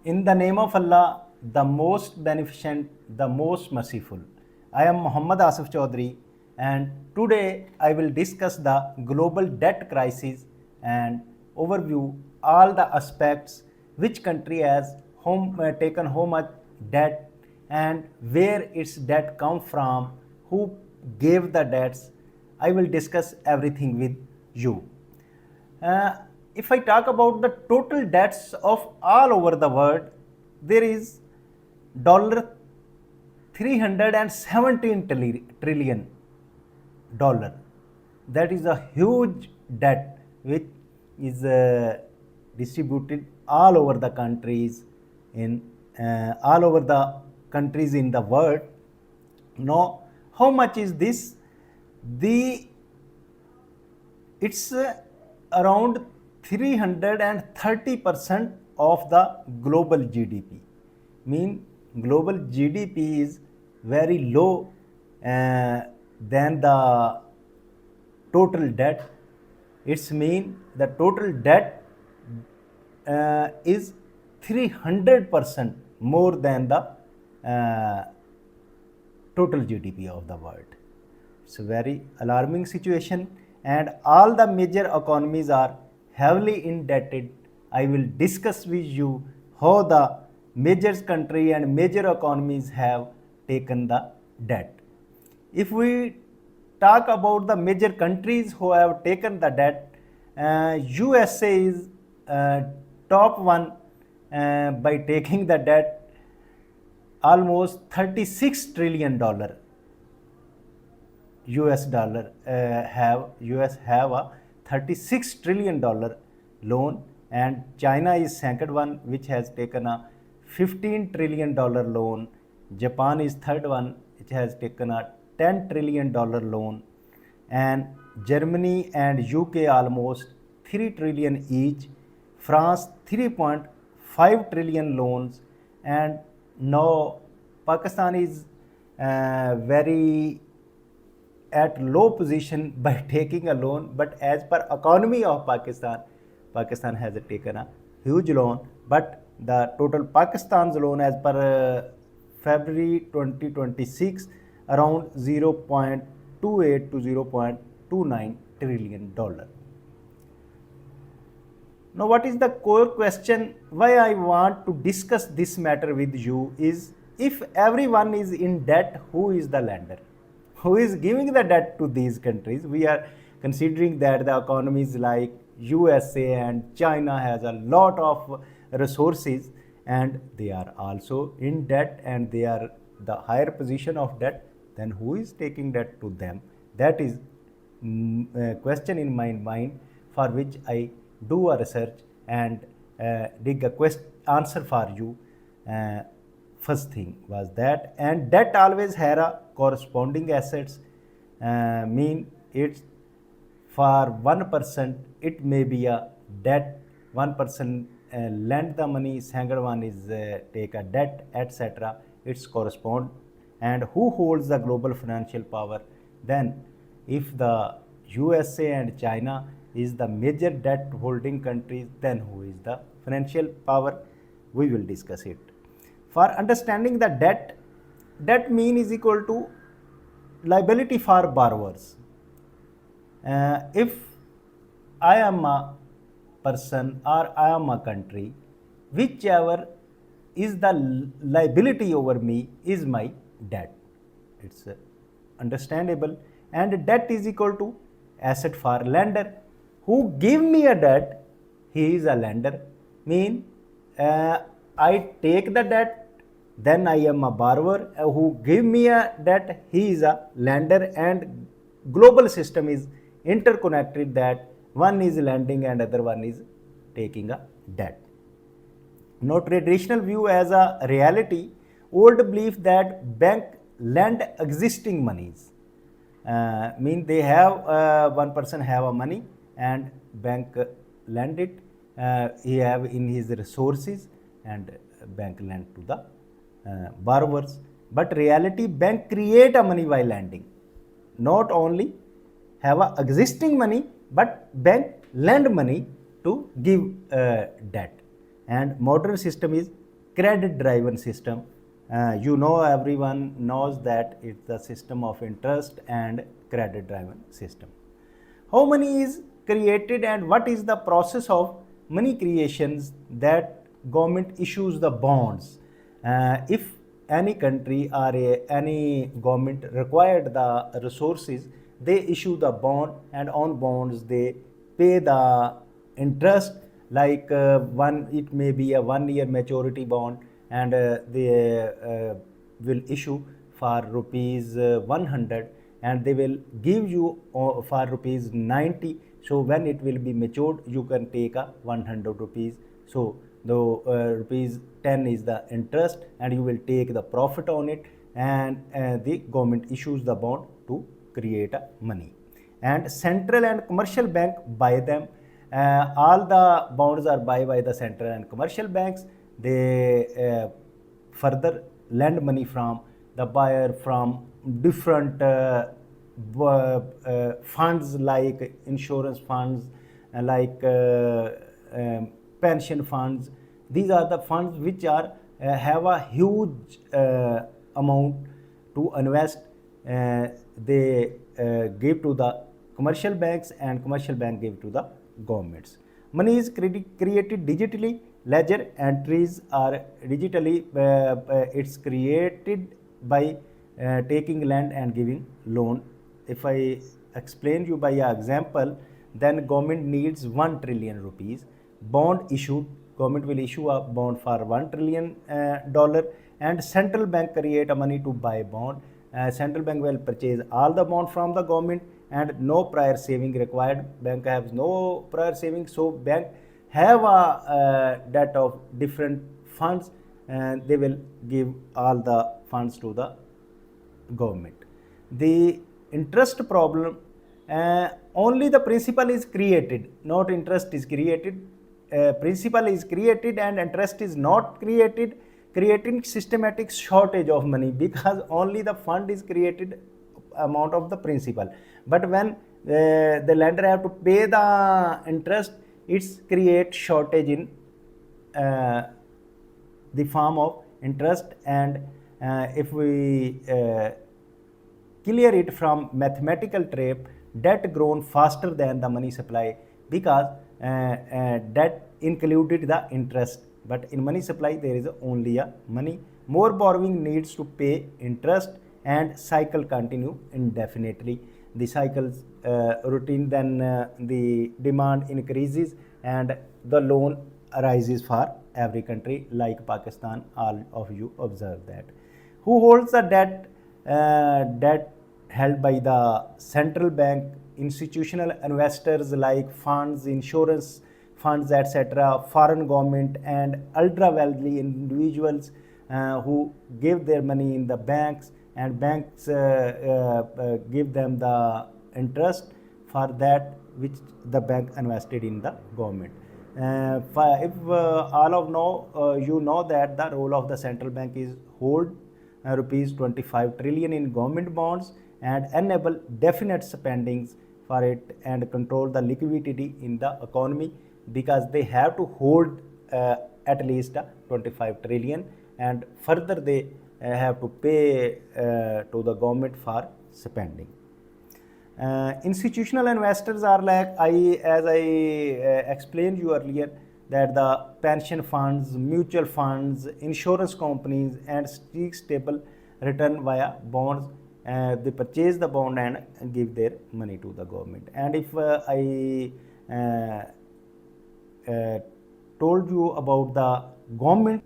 In the name of Allah, the most beneficent, the most merciful. I am Muhammad Asif Chaudhary, and today I will discuss the global debt crisis and overview all the aspects which country has taken how much debt and where its debt come from, who gave the debts. I will discuss everything with you. Uh, if I talk about the total debts of all over the world, there is dollar 317 trillion dollar. That is a huge debt which is distributed all over the countries in the world. Now, how much is this? The it's around 330% of the global GDP. Mean global GDP is very low than the total debt. It's mean the total debt is 300% more than the total GDP of the world. It's a very alarming situation, and all the major economies are heavily indebted. I will discuss with you how the major country and major economies have taken the debt. If we talk about the major countries who have taken the debt, USA is top one by taking the debt almost $36 trillion. US have a $36 trillion loan, and China is second one, which has taken a $15 trillion loan. Japan is third one, which has taken a $10 trillion loan, and Germany and UK almost 3 trillion each. France 3.5 trillion loans, and now Pakistan is very at low position by taking a loan, but as per economy of Pakistan has taken a huge loan, but the total Pakistan's loan as per February 2026 around 0.28 to 0.29 trillion dollar. Now, what is the core question why I want to discuss this matter with you is, if everyone is in debt, who is the lender? Who is giving the debt to these countries? We are considering that the economies like USA and China has a lot of resources, and they are also in debt, and they are the higher position of debt. Then who is taking debt to them? That is a question in my mind, for which I do a research and dig a answer for you. First thing was that, and debt always had a corresponding assets. Mean it's for one person it may be a debt. One person lend the money, second one is take a debt, etc. It's correspond. And who holds the global financial power? Then if the USA and China is the major debt holding countries, then who is the financial power? We will discuss it. For understanding the debt mean is equal to liability for borrowers. If I am a person or I am a country, whichever is the liability over me is my debt. It's understandable. And debt is equal to asset for lender. Who give me a debt, he is a lender. Mean I take the debt, then I am a borrower. Who give me a debt, he is a lender, and global system is interconnected, that one is lending and other one is taking a debt. Now, traditional view as a reality, old belief that bank lend existing monies. Mean they have one person have a money and bank lend it. He have in his resources, and bank lend to the borrowers. But reality, bank create a money while lending. Not only have a existing money, but bank lend money to give debt. And modern system is credit driven system. You know, everyone knows that it's the system of interest and credit driven system. How money is created and what is the process of money creations? That government issues the bonds. If any country or any government required the resources, they issue the bond, and on bonds they pay the interest, like one, it may be a 1 year maturity bond, and they will issue for rupees 100, and they will give you for rupees 90. So when it will be matured, you can take a 100 rupees. So the rupees 10 is the interest, and you will take the profit on it, and the government issues the bond to create a money, and central and commercial bank buy them. All the bonds are buy by the central and commercial banks. They further lend money from the buyer from different funds, like insurance funds, like pension funds. These are the funds which are have a huge amount to invest. They give to the commercial banks, and commercial bank give to the governments. Money is created digitally. Ledger entries are digitally. It's created by taking land and giving loan. If I explain you by an example, then government needs 1 trillion rupees. Bond issued, government will issue a bond for $1 trillion, and central bank create a money to buy bond. Central bank will purchase all the bond from the government, and no prior saving required. Bank has no prior saving, so bank have a debt of different funds, and they will give all the funds to the government. The interest problem, only the principal is created, not interest is created. Principal is created and interest is not created, creating systematic shortage of money, because only the fund is created amount of the principal, but when the lender have to pay the interest, it's create shortage in the form of interest. And if we clear it from mathematical trap, debt grown faster than the money supply, because debt included the interest, but in money supply there is only a money. More borrowing needs to pay interest, and cycle continue indefinitely. The cycles routine, then the demand increases and the loan arises for every country, like Pakistan. All of you observe that. Who holds the debt? Debt held by the central bank, institutional investors like funds, insurance funds, etc., foreign government, and ultra wealthy individuals who give their money in the banks, and banks give them the interest for that which the bank invested in the government. If all of know, you know that the role of the central bank is hold rupees 25 trillion in government bonds and enable definite spendings for it, and control the liquidity in the economy, because they have to hold at least 25 trillion, and further they have to pay to the government for spending. Institutional investors are like, as I explained you earlier, that the pension funds, mutual funds, insurance companies, and seek stable return via bonds. They purchase the bond and give their money to the government. And if I told you about the government,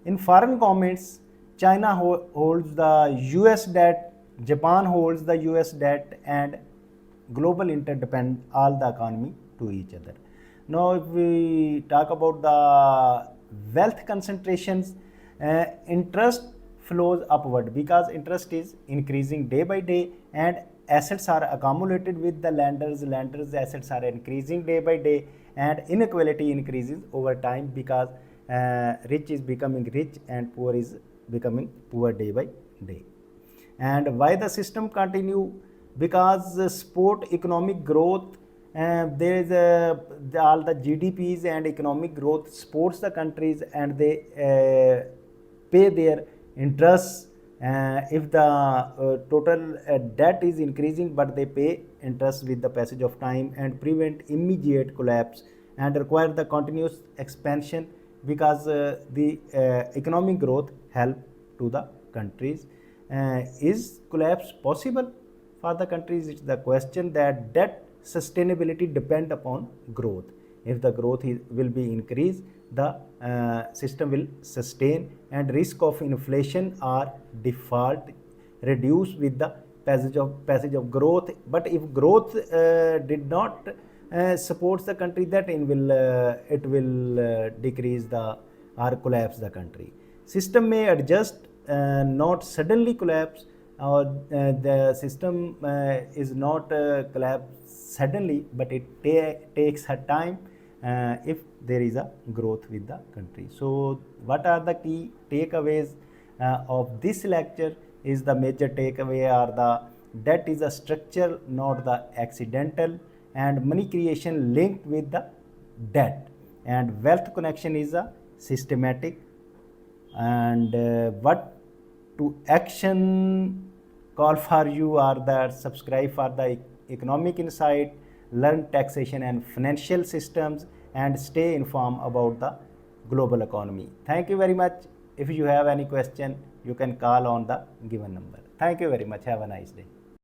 in foreign governments, China holds the US debt, Japan holds the US debt, and global interdepend all the economy to each other. Now, if we talk about the wealth concentrations, interest flows upward, because interest is increasing day by day, and assets are accumulated with the lenders. Lenders' assets are increasing day by day, and inequality increases over time, because rich is becoming rich and poor is becoming poor day by day. And why the system continue? Because support economic growth, There is all the GDPs and economic growth supports the countries, and they pay their interests. If the total debt is increasing, but they pay interest with the passage of time and prevent immediate collapse and require the continuous expansion, because the economic growth help to the countries. Is collapse possible for the countries? It's the question. That debt sustainability depend upon growth. If the growth will be increased, the system will sustain, and risk of inflation or default reduce with the passage of growth. But if growth did not supports the country, that it will decrease the or collapse the country. System may adjust, not suddenly collapse, or the system is not collapse suddenly, but it takes a time if there is a growth with the country. So what are the key takeaways of this lecture? Is the major takeaway are the debt is a structure, not the accidental, and money creation linked with the debt, and wealth connection is a systematic. And what to action call for you are that subscribe for the economic insight, learn taxation and financial systems, and stay informed about the global economy. Thank you very much. If you have any question, you can call on the given number. Thank you very much. Have a nice day.